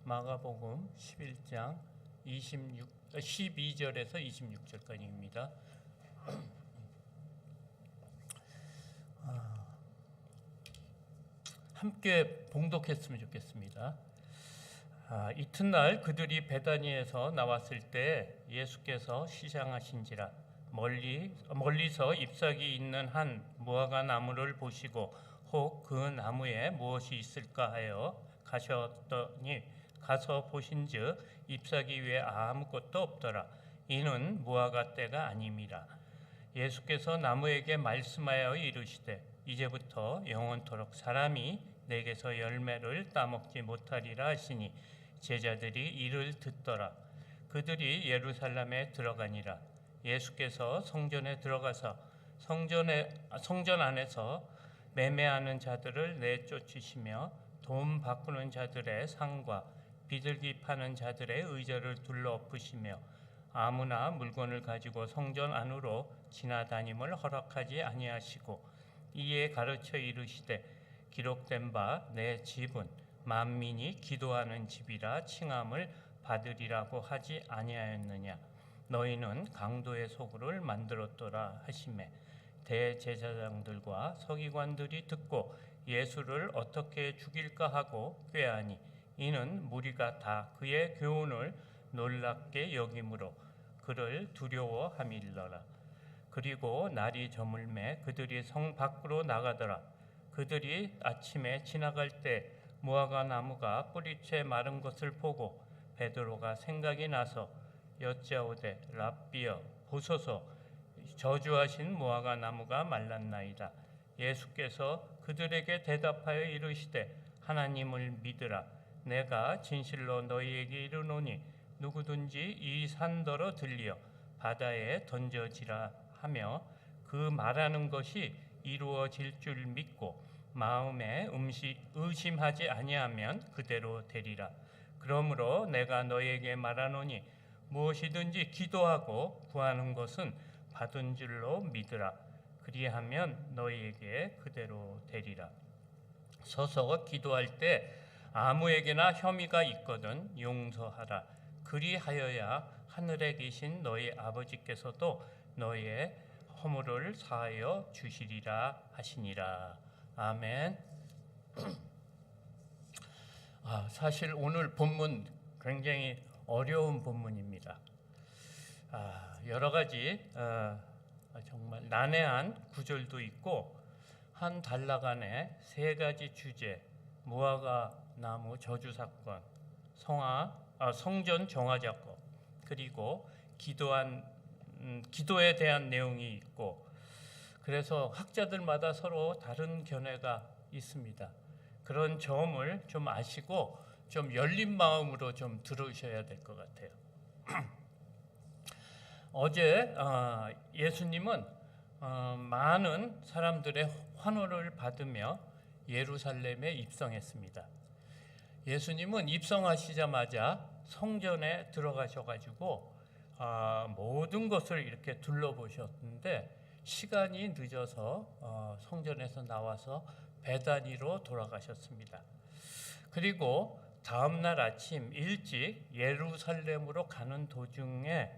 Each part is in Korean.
마가복음 11장 12절에서 26절까지입니다. 함께 봉독했으면 좋겠습니다. 이튿날 그들이 베다니에서 나왔을 때 예수께서 시장하신지라 멀리서 잎사귀 있는 한 무화과 나무를 보시고 혹 그 나무에 무엇이 있을까 하여 가셨더니 가서 보신즉 잎사귀 위에 아무것도 없더라. 이는 무화과 때가 아님이라. 예수께서 나무에게 말씀하여 이르시되 이제부터 영원토록 사람이 내게서 열매를 따먹지 못하리라 하시니 제자들이 이를 듣더라. 그들이 예루살렘에 들어가니라. 예수께서 성전에 들어가서 성전 안에서 매매하는 자들을 내쫓으시며 돈 바꾸는 자들의 상과 비둘기 파는 자들의 의자를 둘러 엎으시며 아무나 물건을 가지고 성전 안으로 지나다님을 허락하지 아니하시고 이에 가르쳐 이르시되 기록된 바 내 집은 만민이 기도하는 집이라 칭함을 받으리라고 하지 아니하였느냐. 너희는 강도의 소굴을 만들었더라 하시매 대제사장들과 서기관들이 듣고 예수를 어떻게 죽일까 하고 꾀하니 이는 무리가 다 그의 교훈을 놀랍게 여김으로 그를 두려워함일러라. 그리고 날이 저물매 그들이 성 밖으로 나가더라. 그들이 아침에 지나갈 때 무화과 나무가 뿌리채 마른 것을 보고 베드로가 생각이 나서 여짜오되 랍비여 보소서 저주하신 무화과 나무가 말랐나이다. 예수께서 그들에게 대답하여 이르시되 하나님을 믿으라. 내가 진실로 너희에게 이르노니 누구든지 이 산더러 들려 바다에 던져지라 하며 그 말하는 것이 이루어질 줄 믿고 마음에 의심하지 아니하면 그대로 되리라. 그러므로 내가 너희에게 말하노니 무엇이든지 기도하고 구하는 것은 받은 줄로 믿으라. 그리하면 너희에게 그대로 되리라. 서서 기도할 때 아무에게나 혐의가 있거든 용서하라. 그리하여야 하늘에 계신 너희 아버지께서도 너희의 허물을 사하여 주시리라 하시니라. 아멘. 사실 오늘 본문 굉장히 어려운 본문입니다. 여러 가지 정말 난해한 구절도 있고 한 단락 안에 세 가지 주제, 무화과 나무 저주 사건, 성전 정화 사건, 그리고 기도에 대한 내용이 있고, 그래서 학자들마다 서로 다른 견해가 있습니다. 그런 점을 좀 아시고 좀 열린 마음으로 좀 들으셔야 될 것 같아요. 어제 예수님은 많은 사람들의 환호를 받으며 예루살렘에 입성했습니다. 예수님은 입성하시자마자 성전에 들어가셔가지고 모든 것을 이렇게 둘러보셨는데 시간이 늦어서 성전에서 나와서 베다니로 돌아가셨습니다. 그리고 다음 날 아침 일찍 예루살렘으로 가는 도중에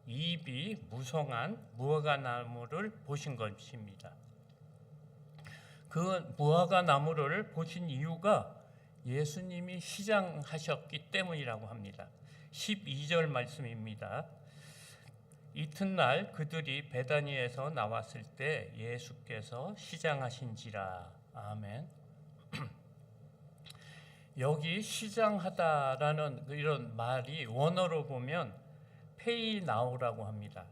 잎이 무성한 무화과 나무를 보신 것입니다. 그 무화과 나무를 보신 이유가 예수님이 시장하셨기 때문이라고 합니다. 12절 말씀입니다. 이튿날 그들이 베다니에서 나왔을 때 예수께서 시장하신지라. 아멘. 여기 시장하다라는 이런 말이 원어로 보면 페이나오라고 합니다.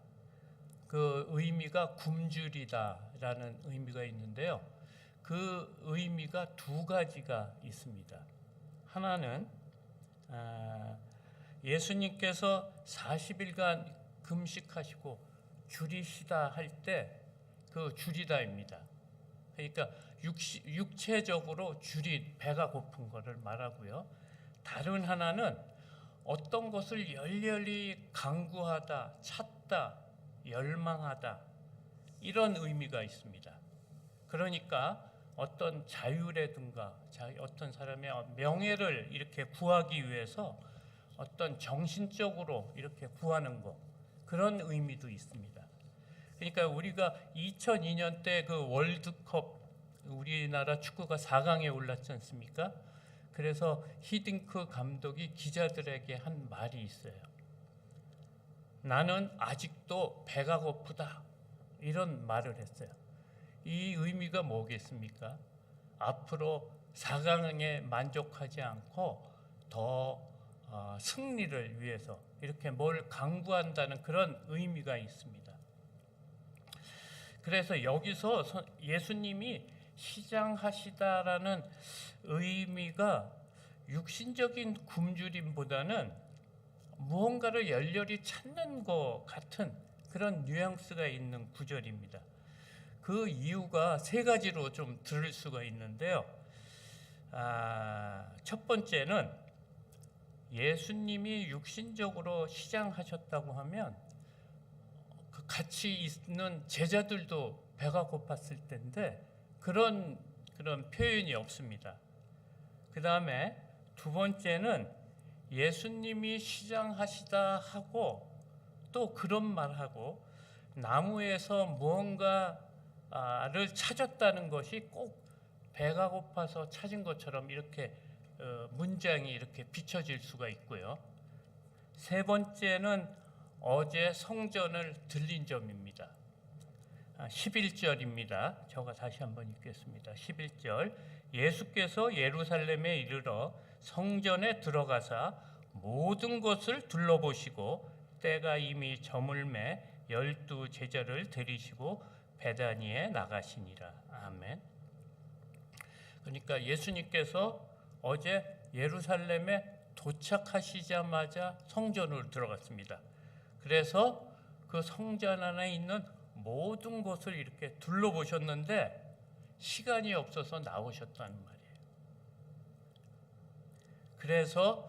그 의미가 굶주리다라는 의미가 있는데요. 그 의미가 두 가지가 있습니다. 하나는 예수님께서 40일간 금식하시고 줄이시다 할 때 그 줄이다입니다. 그러니까 육체적으로 배가 고픈 것을 말하고요. 다른 하나는 어떤 것을 열렬히 강구하다, 찾다, 열망하다 이런 의미가 있습니다. 그러니까 어떤 자유라든가 어떤 사람의 명예를 이렇게 구하기 위해서 어떤 정신적으로 이렇게 구하는 것, 그런 의미도 있습니다. 그러니까 우리가 2002년 때 그 월드컵 우리나라 축구가 4강에 올랐지 않습니까? 그래서 히딩크 감독이 기자들에게 한 말이 있어요. 나는 아직도 배가 고프다. 이런 말을 했어요. 이 의미가 뭐겠습니까? 앞으로 4강에 만족하지 않고 더 승리를 위해서 이렇게 뭘 강구한다는 그런 의미가 있습니다. 그래서 여기서 예수님이 시장하시다라는 의미가 육신적인 굶주림보다는 무언가를 열렬히 찾는 것 같은 그런 뉘앙스가 있는 구절입니다. 그 이유가 세 가지로 좀 들을 수가 있는데요. 첫 번째는 예수님이 육신적으로 시장하셨다고 하면 그 같이 있는 제자들도 배가 고팠을 텐데 그런 표현이 없습니다. 그 다음에 두 번째는 예수님이 시장하시다 하고 또 그런 말하고 나무에서 무언가를 찾았다는 것이 꼭 배가 고파서 찾은 것처럼 이렇게 문장이 이렇게 비춰질 수가 있고요. 세 번째는 어제 성전을 들린 점입니다. 11절입니다. 제가 다시 한번 읽겠습니다. 11절 예수께서 예루살렘에 이르러 성전에 들어가사 모든 것을 둘러보시고 때가 이미 저물매 12 제자를 데리시고 베다니에 나가시니라. 아멘. 그러니까 예수님께서 어제 예루살렘에 도착하시자마자 성전으로 들어갔습니다. 그래서 그 성전 안에 있는 모든 것을 이렇게 둘러보셨는데 시간이 없어서 나오셨다는 말이에요. 그래서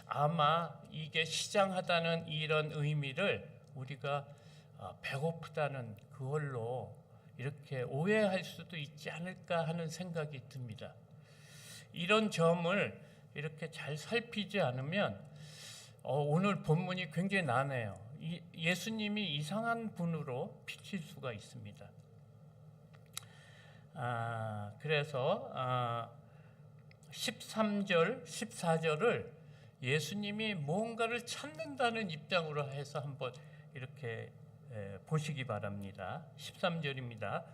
아마 이게 시장하다는 이런 의미를 우리가 배고프다는 그걸로 이렇게 오해할 수도 있지 않을까 하는 생각이 듭니다. 이런 점을 이렇게 잘 살피지 않으면 오늘 본문이 굉장히 난해요. 예수님이 이상한 분으로 비칠 수가 있습니다. 그래서 13절, 14절을 예수님이 무언가를 찾는다는 입장으로 해서 한번 이렇게 보시기 바랍니다. 13절입니다.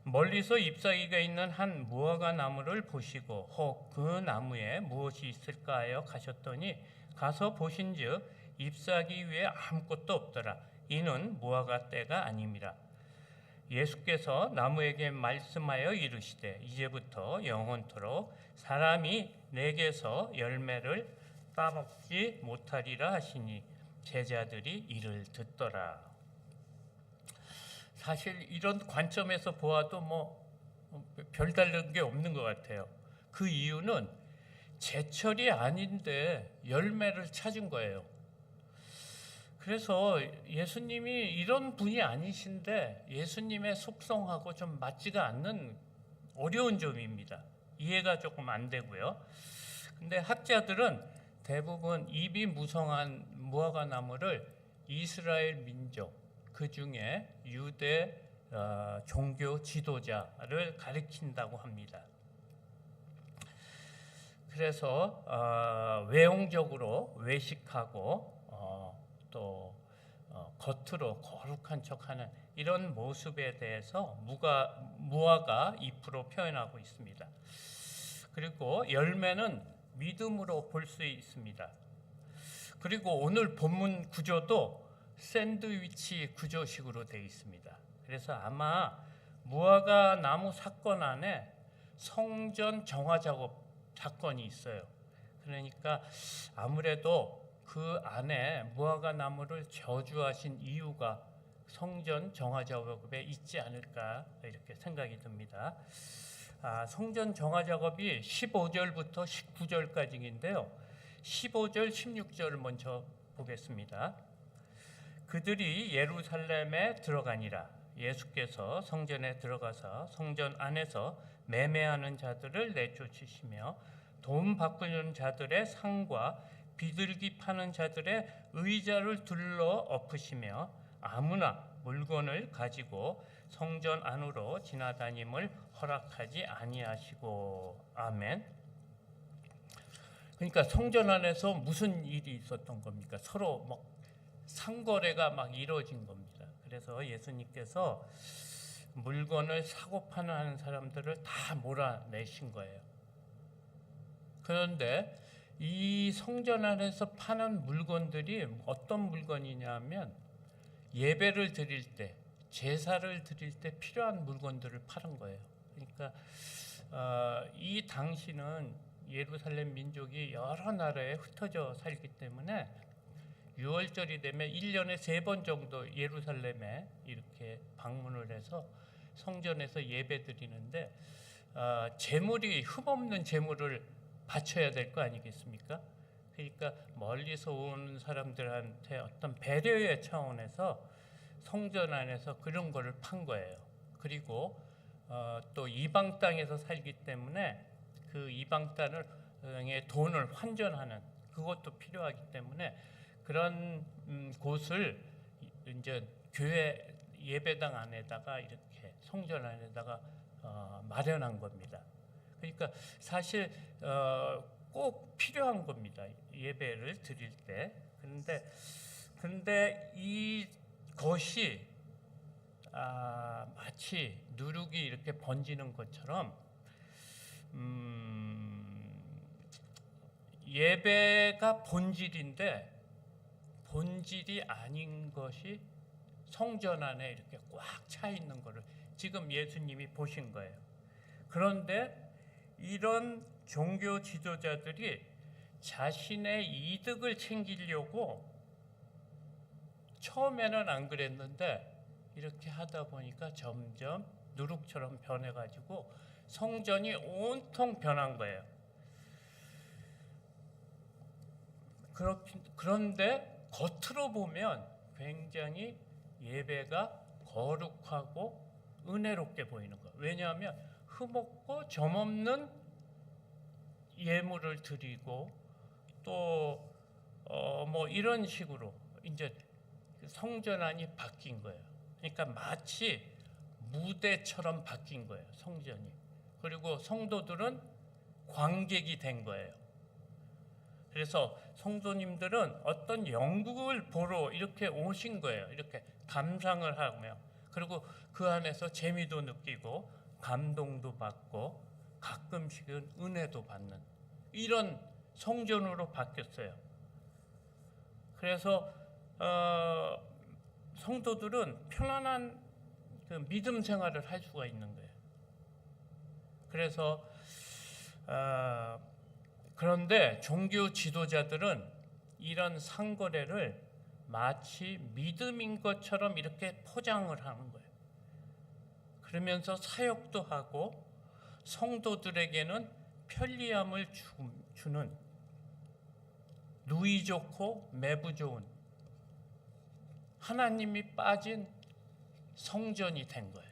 멀리서 잎사귀가 있는 한 무화과 나무를 보시고 혹 그 나무에 무엇이 있을까 하여 가셨더니 가서 보신즉 잎사귀 위에 아무것도 없더라. 이는 무화과 때가 아님이라. 예수께서 나무에게 말씀하여 이르시되 이제부터 영원토록 사람이 내게서 열매를 따먹지 못하리라 하시니 제자들이 이를 듣더라. 사실 이런 관점에서 보아도 별다른 게 없는 것 같아요. 그 이유는 제철이 아닌데 열매를 찾은 거예요. 그래서 예수님이 이런 분이 아니신데 예수님의 속성하고 좀 맞지가 않는 어려운 점입니다. 이해가 조금 안 되고요. 근데 학자들은 대부분 입이 무성한 무화과 나무를 이스라엘 민족, 그 중에 유대 종교 지도자를 가리킨다고 합니다. 그래서 외형적으로 외식하고 또 겉으로 거룩한 척하는 이런 모습에 대해서 무화과 잎으로 표현하고 있습니다. 그리고 열매는 믿음으로 볼 수 있습니다. 그리고 오늘 본문 구조도 샌드위치 구조식으로 되어 있습니다. 그래서 아마 무화과 나무 사건 안에 성전 정화 작업 사건이 있어요. 그러니까 아무래도 그 안에 무화과 나무를 저주하신 이유가 성전 정화 작업에 있지 않을까 이렇게 생각이 듭니다. 성전 정화 작업이 15절부터 19절까지인데요. 15절, 16절을 먼저 보겠습니다. 그들이 예루살렘에 들어가니라. 예수께서 성전에 들어가서 성전 안에서 매매하는 자들을 내쫓으시며 돈 바꾸는 자들의 상과 비둘기 파는 자들의 의자를 둘러 엎으시며 아무나 물건을 가지고 성전 안으로 지나다님을 허락하지 아니하시고. 아멘. 그러니까 성전 안에서 무슨 일이 있었던 겁니까? 서로 막 상거래가 막 이루어진 겁니다. 그래서 예수님께서 물건을 사고 파는 사람들을 다 몰아내신 거예요. 그런데 이 성전 안에서 파는 물건들이 어떤 물건이냐면 예배를 드릴 때, 제사를 드릴 때 필요한 물건들을 파는 거예요. 그러니까 이 당시는 예루살렘 민족이 여러 나라에 흩어져 살기 때문에 6월절이 되면 1년에 3번 정도 예루살렘에 이렇게 방문을 해서 성전에서 예배 드리는데 제물이 흠없는 제물을 바쳐야 될 거 아니겠습니까? 그러니까 멀리서 온 사람들한테 어떤 배려의 차원에서 성전 안에서 그런 거를 판 거예요. 그리고 또 이방 땅에서 살기 때문에 그 이방 땅의 돈을 환전하는 그것도 필요하기 때문에 그런 곳을 이제 교회 예배당 안에다가 이렇게 성전 안에다가 마련한 겁니다. 그러니까 사실 꼭 필요한 겁니다. 예배를 드릴 때. 그런데 이 것이 마치 누룩이 이렇게 번지는 것처럼 예배가 본질인데 본질이 아닌 것이 성전 안에 이렇게 꽉 차 있는 것을 지금 예수님이 보신 거예요. 그런데 이런 종교 지도자들이 자신의 이득을 챙기려고 처음에는 안 그랬는데 이렇게 하다 보니까 점점 누룩처럼 변해가지고 성전이 온통 변한 거예요. 그런데 겉으로 보면 굉장히 예배가 거룩하고 은혜롭게 보이는 거예요. 왜냐하면 흠없고 점없는 예물을 드리고 또 뭐 이런 식으로 이제 성전 안이 바뀐 거예요. 그러니까 마치 무대처럼 바뀐 거예요, 성전이. 그리고 성도들은 관객이 된 거예요. 그래서 성도님들은 어떤 연극을 보러 이렇게 오신 거예요. 이렇게 감상을 하며, 그리고 그 안에서 재미도 느끼고 감동도 받고 가끔씩은 은혜도 받는 이런 성전으로 바뀌었어요. 그래서 성도들은 편안한 그 믿음 생활을 할 수가 있는 거예요. 그래서 그런데 종교 지도자들은 이런 상거래를 마치 믿음인 것처럼 이렇게 포장을 하는 거예요. 그러면서 사역도 하고 성도들에게는 편리함을 주는 누이 좋고 매부 좋은 하나님이 빠진 성전이 된 거예요.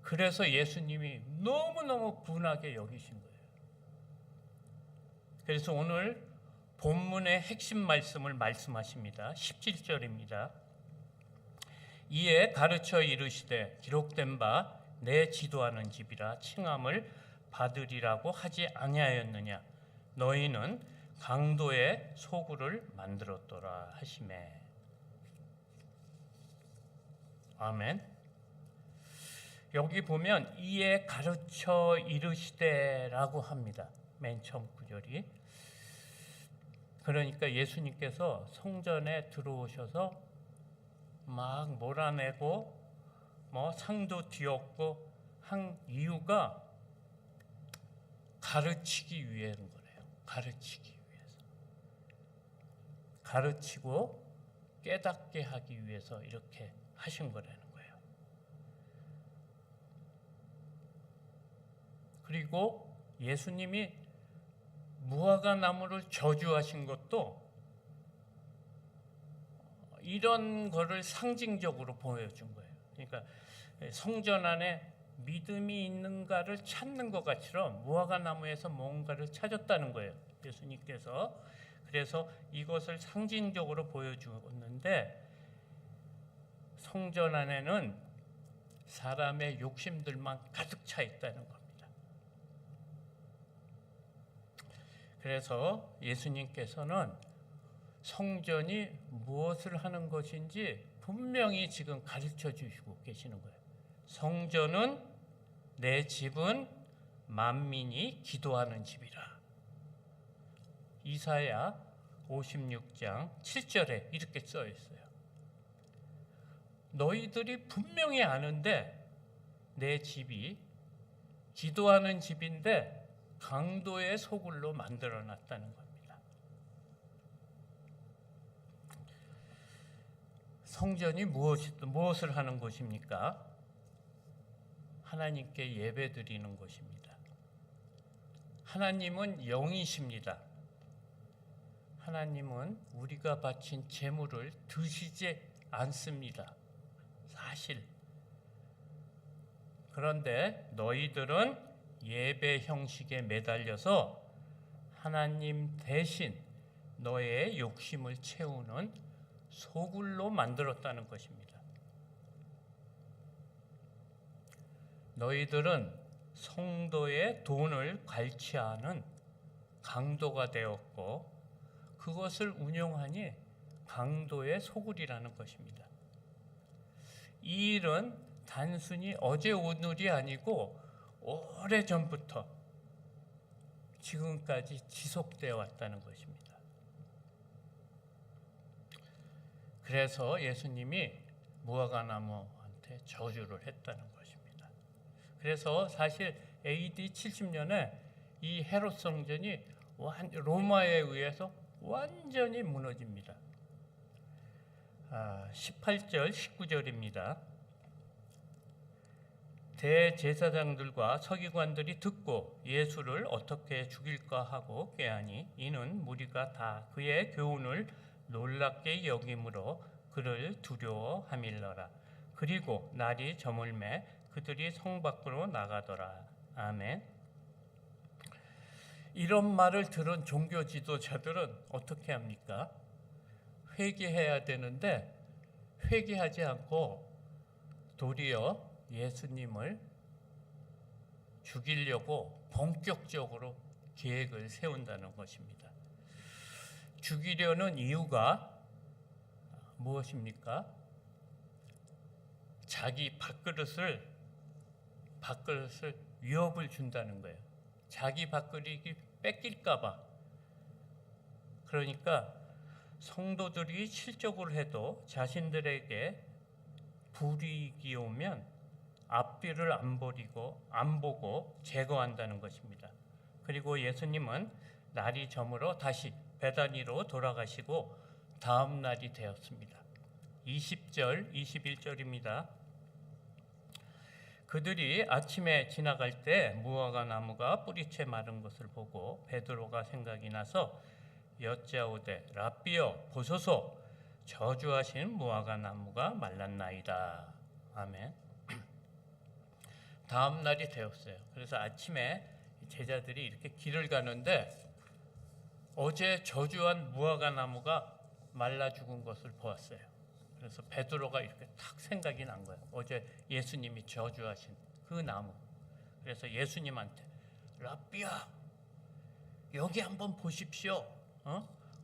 그래서 예수님이 너무너무 분하게 여기신 거예요. 그래서 오늘 본문의 핵심 말씀을 말씀하십니다. 17절입니다. 이에 가르쳐 이르시되 기록된 바 내 지도하는 집이라 칭함을 받으리라고 하지 아니하였느냐. 너희는 강도의 소굴을 만들었더라 하시매. 아멘. 여기 보면 이에 가르쳐 이르시되라고 합니다. 맨 처음 구절이. 그러니까 예수님께서 성전에 들어오셔서 막 몰아내고 뭐 상도 뒤엎고 한 이유가 가르치기 위한 거래요. 가르치기 위해서. 가르치고 깨닫게 하기 위해서 이렇게 하신 거라는 거예요. 그리고 예수님이 무화과 나무를 저주하신 것도 이런 거를 상징적으로 보여준 거예요. 그러니까 성전 안에 믿음이 있는가를 찾는 것 같처럼 무화과 나무에서 뭔가를 찾았다는 거예요. 예수님께서. 그래서 이것을 상징적으로 보여주었는데 성전 안에는 사람의 욕심들만 가득 차 있다는 겁니다. 그래서 예수님께서는 성전이 무엇을 하는 것인지 분명히 지금 가르쳐 주시고 계시는 거예요. 성전은 내 집은 만민이 기도하는 집이라. 이사야 56장 7절에 이렇게 써 있어요. 너희들이 분명히 아는데 내 집이 기도하는 집인데 강도의 소굴로 만들어 놨다는 겁니다. 성전이 무엇을 하는 곳입니까? 하나님께 예배드리는 곳입니다. 하나님은 영이십니다. 하나님은 우리가 바친 제물을 드시지 않습니다. 사실. 그런데 너희들은 예배 형식에 매달려서 하나님 대신 너의 욕심을 채우는 소굴로 만들었다는 것입니다. 너희들은 성도의 돈을 갈취하는 강도가 되었고 그것을 운용하니 강도의 소굴이라는 것입니다. 이 일은 단순히 어제 오늘이 아니고 오래전부터 지금까지 지속되어 왔다는 것입니다. 그래서 예수님이 무화과 나무한테 저주를 했다는 것입니다. 그래서 사실 AD 70년에 이 헤롯 성전이 로마에 의해서 완전히 무너집니다. 18절, 19절입니다. 대제사장들과 서기관들이 듣고 예수를 어떻게 죽일까 하고 꾀하니 이는 무리가 다 그의 교훈을 놀랍게 여김으로 그를 두려워함일러라. 그리고 날이 저물매 그들이 성 밖으로 나가더라. 아멘. 이런 말을 들은 종교 지도자들은 어떻게 합니까? 회개해야 되는데 회개하지 않고 도리어 예수님을 죽이려고 본격적으로 계획을 세운다는 것입니다. 죽이려는 이유가 무엇입니까? 자기 밥그릇을 위협을 준다는 거예요. 자기 밥그릇이 뺏길까 봐. 그러니까 성도들이 실적으로 해도 자신들에게 불이익이 오면 앞뒤를 안 보고 제거한다는 것입니다. 그리고 예수님은 날이 저물어 다시 베다니로 돌아가시고 다음 날이 되었습니다. 20절, 21절입니다. 그들이 아침에 지나갈 때 무화과 나무가 뿌리채 마른 것을 보고 베드로가 생각이 나서 여짜오되 랍비여 보소서 저주하신 무화과 나무가 말랐나이다. 아멘. 다음 날이 되었어요. 그래서 아침에 제자들이 이렇게 길을 가는데 어제 저주한 무화과 나무가 말라 죽은 것을 보았어요. 그래서 베드로가 이렇게 탁 생각이 난 거예요. 어제 예수님이 저주하신 그 나무. 그래서 예수님한테 랍비야 여기 한번 보십시오.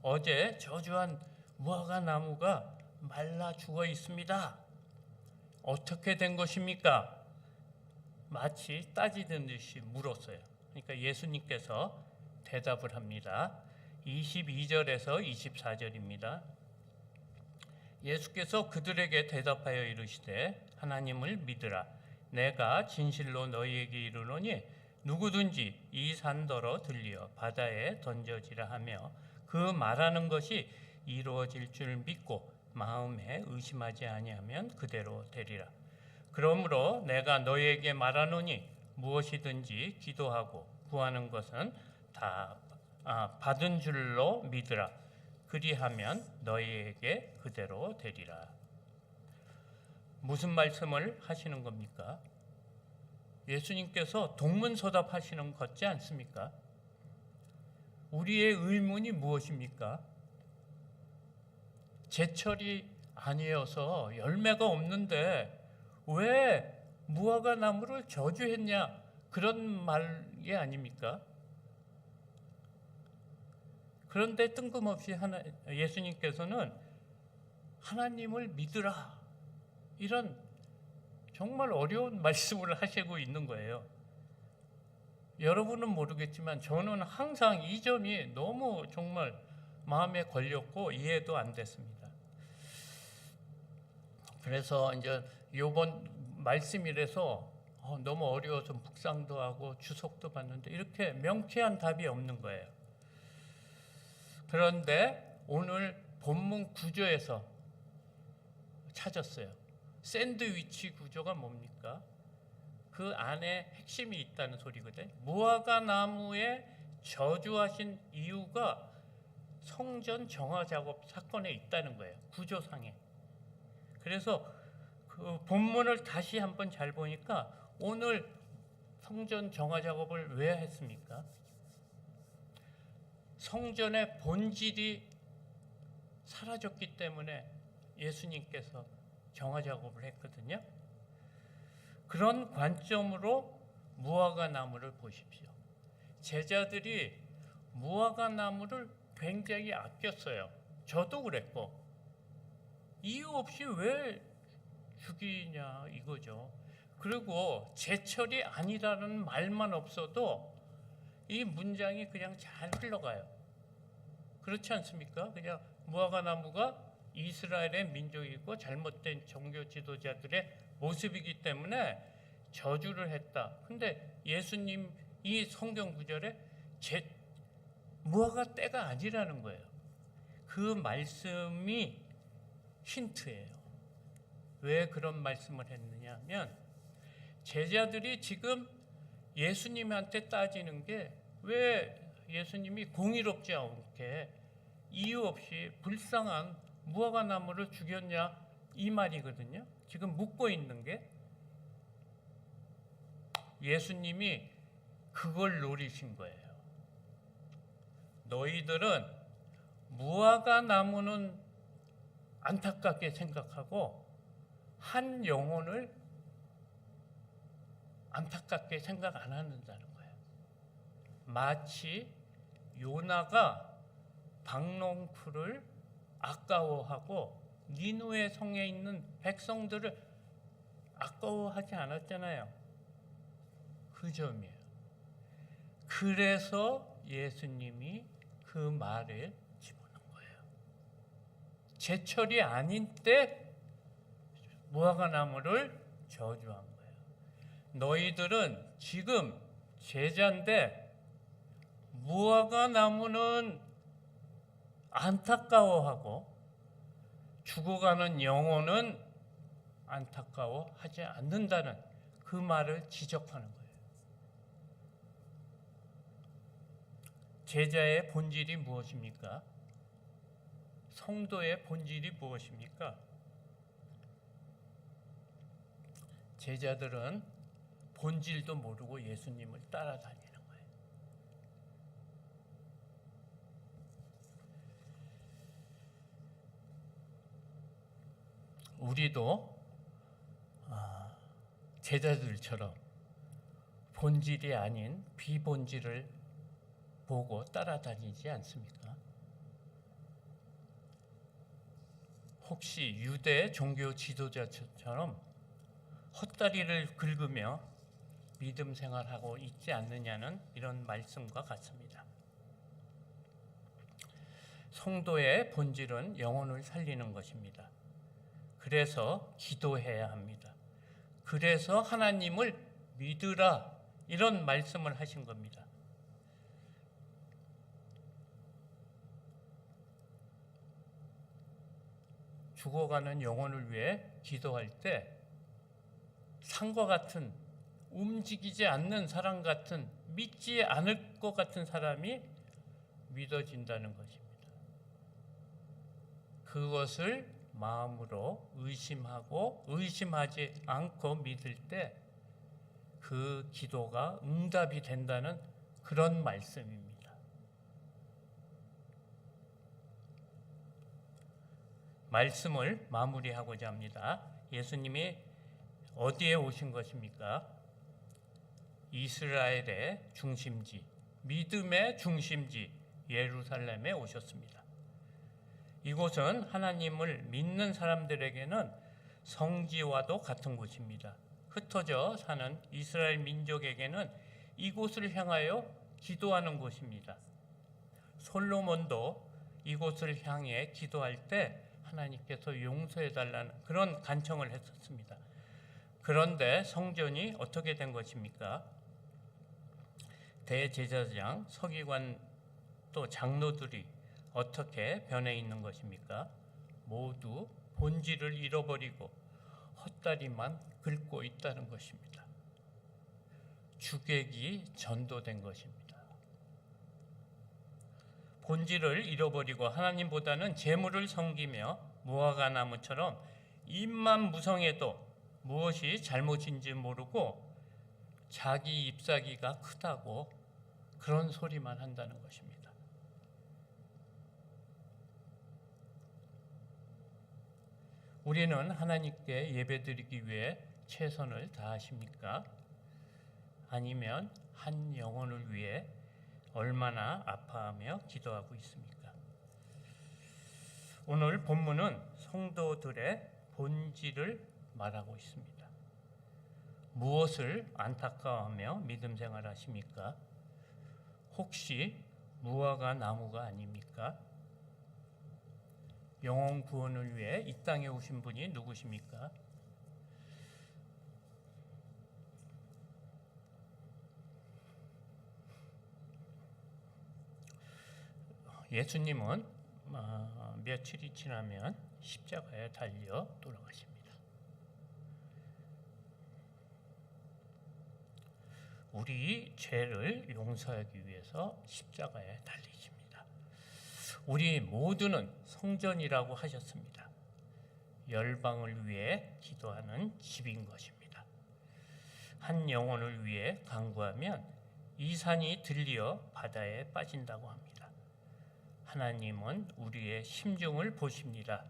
어제 저주한 무화과 나무가 말라 죽어 있습니다. 어떻게 된 것입니까? 마치 따지는 듯이 물었어요. 그러니까 예수님께서 대답을 합니다. 22절에서 24절입니다. 예수께서 그들에게 대답하여 이르시되 하나님을 믿으라. 내가 진실로 너희에게 이르노니 누구든지 이 산더러 들리어 바다에 던져지라 하며 그 말하는 것이 이루어질 줄 믿고 마음에 의심하지 아니하면 그대로 되리라. 그러므로 내가 너희에게 말하노니 무엇이든지 기도하고 구하는 것은 다 받은 줄로 믿으라. 그리하면 너희에게 그대로 되리라. 무슨 말씀을 하시는 겁니까? 예수님께서 동문서답하시는 것 같지 않습니까? 우리의 의문이 무엇입니까? 제철이 아니어서 열매가 없는데 왜 무화과 나무를 저주했냐, 그런 말이 아닙니까? 그런데 뜬금없이 예수님께서는 하나님을 믿으라, 이런 정말 어려운 말씀을 하시고 있는 거예요. 여러분은 모르겠지만 저는 항상 이 점이 너무 정말 마음에 걸렸고 이해도 안 됐습니다. 그래서 이제 요번 말씀이라서 너무 어려워서 묵상도 하고 주석도 봤는데 이렇게 명쾌한 답이 없는 거예요. 그런데 오늘 본문 구조에서 찾았어요. 샌드위치 구조가 뭡니까? 그 안에 핵심이 있다는 소리거든. 무화과 나무에 저주하신 이유가 성전 정화 작업 사건에 있다는 거예요. 구조상에. 그래서 그 본문을 다시 한번 잘 보니까 오늘 성전 정화 작업을 왜 했습니까? 성전의 본질이 사라졌기 때문에 예수님께서 정화 작업을 했거든요. 그런 관점으로 무화과 나무를 보십시오. 제자들이 무화과 나무를 굉장히 아꼈어요. 저도 그랬고, 이유 없이 왜 죽이냐 이거죠. 그리고 제철이 아니라는 말만 없어도 이 문장이 그냥 잘 흘러가요. 그렇지 않습니까? 그냥 무화과 나무가 이스라엘의 민족이고 잘못된 종교 지도자들의 모습이기 때문에 저주를 했다. 근데 예수님 이 성경 구절에 무화과 때가 아니라는 거예요. 그 말씀이 힌트예요. 왜 그런 말씀을 했느냐 하면 제자들이 지금 예수님한테 따지는 게 왜 예수님이 공의롭지 않게 이유 없이 불쌍한 무화과 나무를 죽였냐, 이 말이거든요. 지금 묻고 있는 게 예수님이 그걸 노리신 거예요. 너희들은 무화과 나무는 안타깝게 생각하고 한 영혼을 안타깝게 생각 안 한다는 거예요. 마치 요나가 박농풀을 아까워하고 니누의 성에 있는 백성들을 아까워하지 않았잖아요. 그 점이에요. 그래서 예수님이 그 말을 집어넣은 거예요. 제철이 아닌 때 무화과 나무를 저주한 거예요. 너희들은 지금 제자인데 무화과 나무는 안타까워하고 죽어가는 영혼은 안타까워하지 않는다는 그 말을 지적하는 거예요. 제자의 본질이 무엇입니까? 성도의 본질이 무엇입니까? 제자들은 본질도 모르고 예수님을 따라다니는 거예요. 우리도 제자들처럼 본질이 아닌 비본질을 보고 따라다니지 않습니까? 혹시 유대 종교 지도자처럼 헛다리를 긁으며 믿음 생활하고 있지 않느냐는 이런 말씀과 같습니다. 성도의 본질은 영혼을 살리는 것입니다. 그래서 기도해야 합니다. 그래서 하나님을 믿으라, 이런 말씀을 하신 겁니다. 죽어가는 영혼을 위해 기도할 때 산과 같은, 움직이지 않는 사람 같은, 믿지 않을 것 같은 사람이 믿어진다는 것입니다. 그것을 마음으로 의심하고 의심하지 않고 믿을 때 그 기도가 응답이 된다는 그런 말씀입니다. 말씀을 마무리하고자 합니다. 예수님이 어디에 오신 것입니까? 이스라엘의 중심지, 믿음의 중심지 예루살렘에 오셨습니다. 이곳은 하나님을 믿는 사람들에게는 성지와도 같은 곳입니다. 흩어져 사는 이스라엘 민족에게는 이곳을 향하여 기도하는 곳입니다. 솔로몬도 이곳을 향해 기도할 때 하나님께서 용서해달라는 그런 간청을 했었습니다. 그런데 성전이 어떻게 된 것입니까? 대제사장, 서기관 또 장로들이 어떻게 변해 있는 것입니까? 모두 본질을 잃어버리고 헛다리만 긁고 있다는 것입니다. 주객이 전도된 것입니다. 본질을 잃어버리고 하나님보다는 재물을 섬기며 무화과 나무처럼 입만 무성해도 무엇이 잘못인지 모르고 자기 잎사귀가 크다고 그런 소리만 한다는 것입니다. 우리는 하나님께 예배드리기 위해 최선을 다하십니까? 아니면 한 영혼을 위해 얼마나 아파하며 기도하고 있습니까? 오늘 본문은 성도들의 본질을 말하고 있습니다. 무엇을 안타까워하며 믿음 생활하십니까? 혹시 무화과 나무가 아닙니까? 영혼 구원을 위해 이 땅에 오신 분이 누구십니까? 예수님은 며칠이 지나면 십자가에 달려 돌아가십니다. 우리 죄를 용서하기 위해서 십자가에 달리십니다. 우리 모두는 성전이라고 하셨습니다. 열방을 위해 기도하는 집인 것입니다. 한 영혼을 위해 간구하면 이 산이 들리어 바다에 빠진다고 합니다. 하나님은 우리의 심중을 보십니다.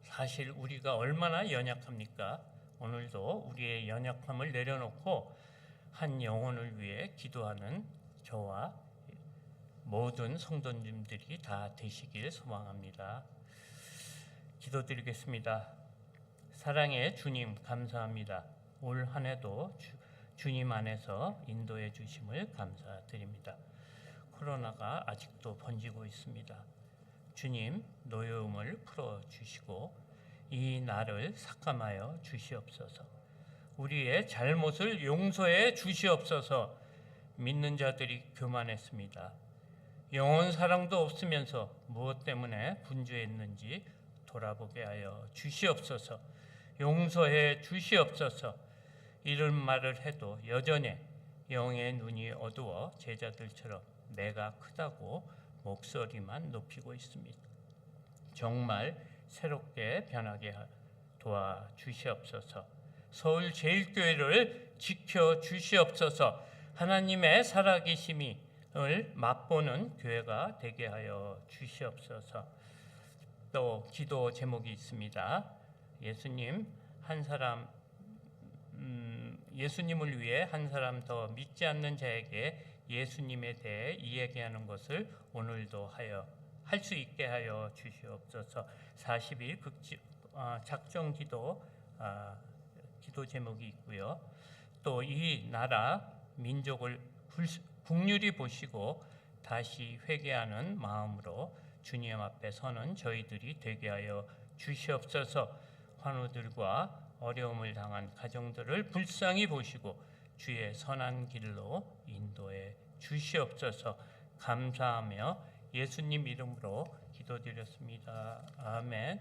사실 우리가 얼마나 연약합니까? 오늘도 우리의 연약함을 내려놓고 한 영혼을 위해 기도하는 저와 모든 성도님들이 다 되시길 소망합니다. 기도드리겠습니다. 사랑의 주님 감사합니다. 올 한 해도 주님 안에서 인도해 주심을 감사드립니다. 코로나가 아직도 번지고 있습니다. 주님 노여움을 풀어주시고 이 날을 삭감하여 주시옵소서. 우리의 잘못을 용서해 주시옵소서. 믿는 자들이 교만했습니다. 영혼 사랑도 없으면서 무엇 때문에 분주했는지 돌아보게 하여 주시옵소서. 용서해 주시옵소서. 이런 말을 해도 여전히 영의 눈이 어두워 제자들처럼 내가 크다고 목소리만 높이고 있습니다. 정말 새롭게 변하게 도와주시옵소서. 서울제일교회를 지켜주시옵소서. 하나님의 살아계심을 맛보는 교회가 되게 하여 주시옵소서. 또 기도 제목이 있습니다. 예수님을 위해 한 사람 더 믿지 않는 자에게 예수님에 대해 이야기하는 것을 오늘도 할 수 있게 하여 주시옵소서. 40일 작정 기도 제목이 있고요. 또 이 나라 민족을 긍휼히 보시고 다시 회개하는 마음으로 주님 앞에 서는 저희들이 되게 하여 주시옵소서. 환우들과 어려움을 당한 가정들을 불쌍히 보시고 주의 선한 길로 인도해 주시옵소서. 감사하며 예수님 이름으로 기도드렸습니다. 아멘.